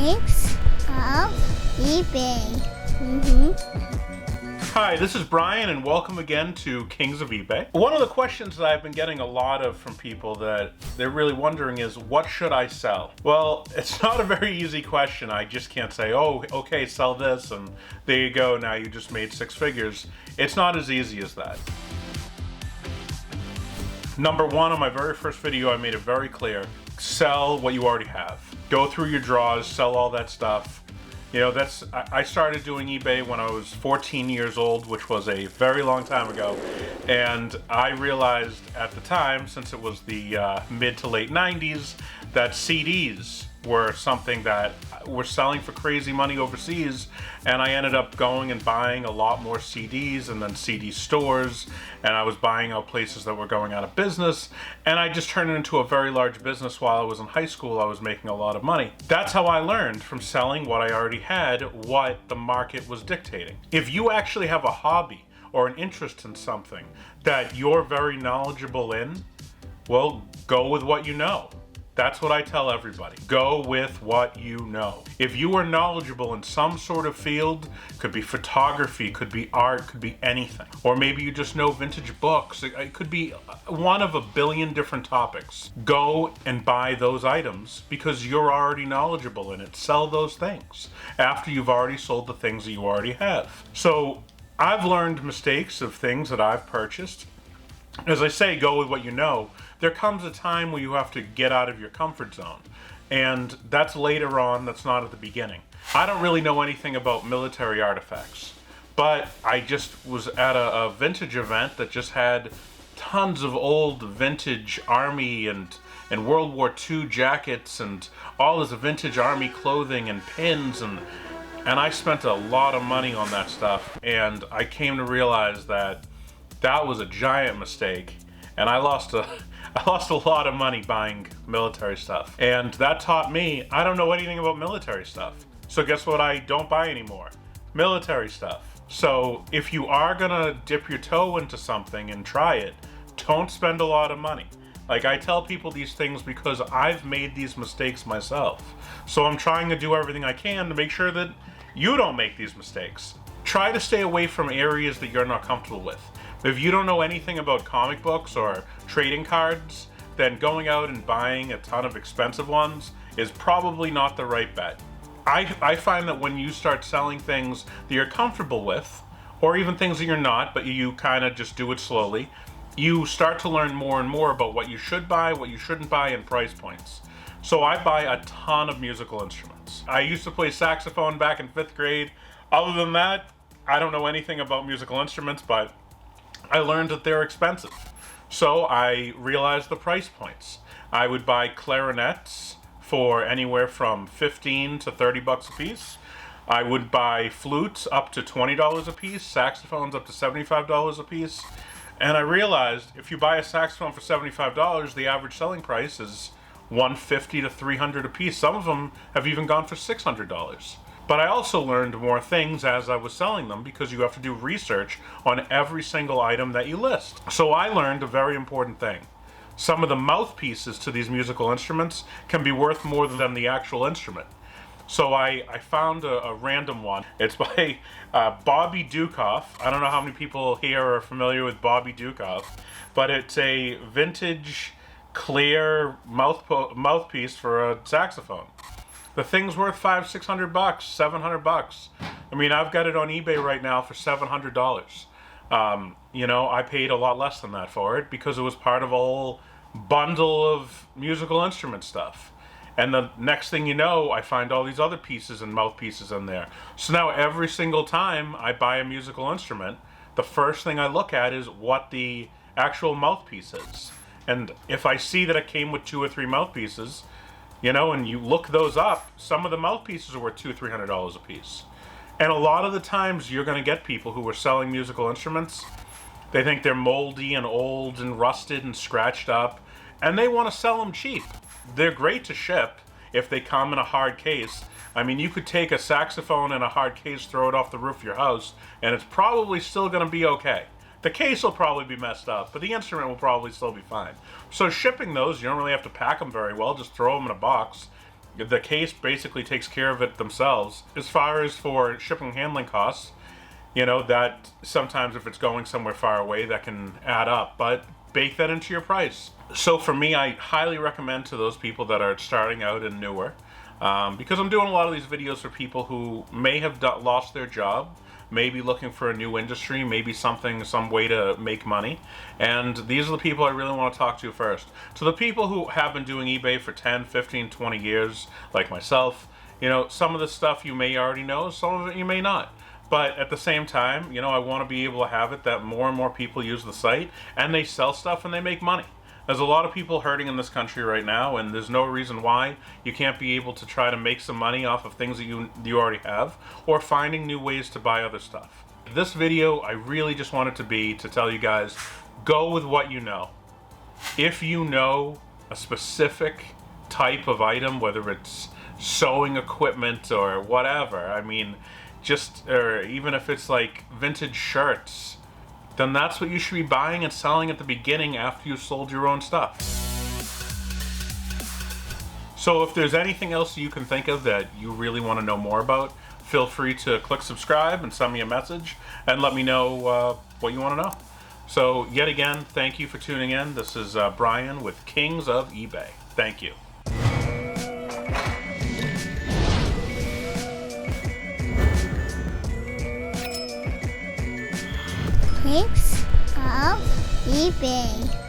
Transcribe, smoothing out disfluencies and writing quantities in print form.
Thanks of eBay. Hi, this is Brian and welcome again to Kings of eBay. One of the questions that I've been getting a lot of from people that they're really wondering is, what should I sell? Well, it's not a very easy question. I just can't say, oh, okay, sell this and there you go, now you just made 6 figures. It's not as easy as that. Number one, on my very first video, I made it very clear. Sell what you already have. Go through your drawers, sell all that stuff. You know, I started doing eBay when I was 14 years old, which was a very long time ago. And I realized at the time, since it was the mid to late 90s, that CDs were something that were selling for crazy money overseas. And I ended up going and buying a lot more CDs and then CD stores. And I was buying out places that were going out of business. And I just turned it into a very large business. While I was in high school, I was making a lot of money. That's how I learned, from selling what I already had, what the market was dictating. If you actually have a hobby or an interest in something that you're very knowledgeable in, well, go with what you know. That's what I tell everybody. Go with what you know. If you are knowledgeable in some sort of field, could be photography, could be art, could be anything. Or maybe you just know vintage books. It could be one of a billion different topics. Go and buy those items because you're already knowledgeable in it. Sell those things after you've already sold the things that you already have. So I've learned mistakes of things that I've purchased. As I say, go with what you know. There comes a time where you have to get out of your comfort zone. And that's later on, that's not at the beginning. I don't really know anything about military artifacts, but I just was at a vintage event that just had tons of old vintage Army and World War II jackets and all this vintage Army clothing and pins, and I spent a lot of money on that stuff, and I came to realize that was a giant mistake, and I lost a lot of money buying military stuff. And that taught me I don't know anything about military stuff. So guess what I don't buy anymore? Military stuff. So if you are gonna dip your toe into something and try it, don't spend a lot of money. Like, I tell people these things because I've made these mistakes myself. So I'm trying to do everything I can to make sure that you don't make these mistakes. Try to stay away from areas that you're not comfortable with. If you don't know anything about comic books or trading cards, then going out and buying a ton of expensive ones is probably not the right bet. I find that when you start selling things that you're comfortable with, or even things that you're not, but you kind of just do it slowly, you start to learn more and more about what you should buy, what you shouldn't buy, and price points. So I buy a ton of musical instruments. I used to play saxophone back in 5th grade. Other than that, I don't know anything about musical instruments, but I learned that they're expensive. So I realized the price points. I would buy clarinets for anywhere from 15 to 30 bucks a piece. I would buy flutes up to $20 a piece, saxophones up to $75 a piece. And I realized if you buy a saxophone for $75, the average selling price is $150 to $300 a piece. Some of them have even gone for $600. But I also learned more things as I was selling them, because you have to do research on every single item that you list. So I learned a very important thing. Some of the mouthpieces to these musical instruments can be worth more than the actual instrument. So I found a random one. It's by Bobby Dukoff. I don't know how many people here are familiar with Bobby Dukoff, but it's a vintage clear mouthpiece for a saxophone. The thing's worth $500-600, $700. I mean, I've got it on eBay right now for $700. You know, I paid a lot less than that for it because it was part of a whole bundle of musical instrument stuff. And the next thing you know, I find all these other pieces and mouthpieces in there. So now every single time I buy a musical instrument, the first thing I look at is what the actual mouthpiece is. And if I see that it came with 2 or 3 mouthpieces, you know, and you look those up, some of the mouthpieces are worth $200-300 a piece. And a lot of the times you're going to get people who are selling musical instruments. They think they're moldy and old and rusted and scratched up, and they want to sell them cheap. They're great to ship if they come in a hard case. I mean, you could take a saxophone in a hard case, throw it off the roof of your house, and it's probably still going to be okay. The case will probably be messed up, but the instrument will probably still be fine. So shipping those, you don't really have to pack them very well. Just throw them in a box The case basically takes care of it themselves. As far as for shipping and handling costs, you know, that sometimes if it's going somewhere far away, that can add up, but bake that into your price. So for me, I highly recommend to those people that are starting out and newer, because I'm doing a lot of these videos for people who may have lost their job, may be looking for a new industry, maybe some way to make money. And these are the people I really want to talk to first. To the people who have been doing eBay for 10, 15, 20 years, like myself, you know, some of the stuff you may already know, some of it you may not. But at the same time, you know, I want to be able to have it that more and more people use the site and they sell stuff and they make money. There's a lot of people hurting in this country right now, and there's no reason why you can't be able to try to make some money off of things that you already have, or finding new ways to buy other stuff. This video, I really just wanted to be to tell you guys, go with what you know. If you know a specific type of item, whether it's sewing equipment or whatever, I mean, or even if it's like vintage shirts, then that's what you should be buying and selling at the beginning after you've sold your own stuff. So if there's anything else you can think of that you really want to know more about, feel free to click subscribe and send me a message and let me know what you want to know. So yet again, thank you for tuning in. This is Brian with Kings of eBay. Thank you. Kings of eBay.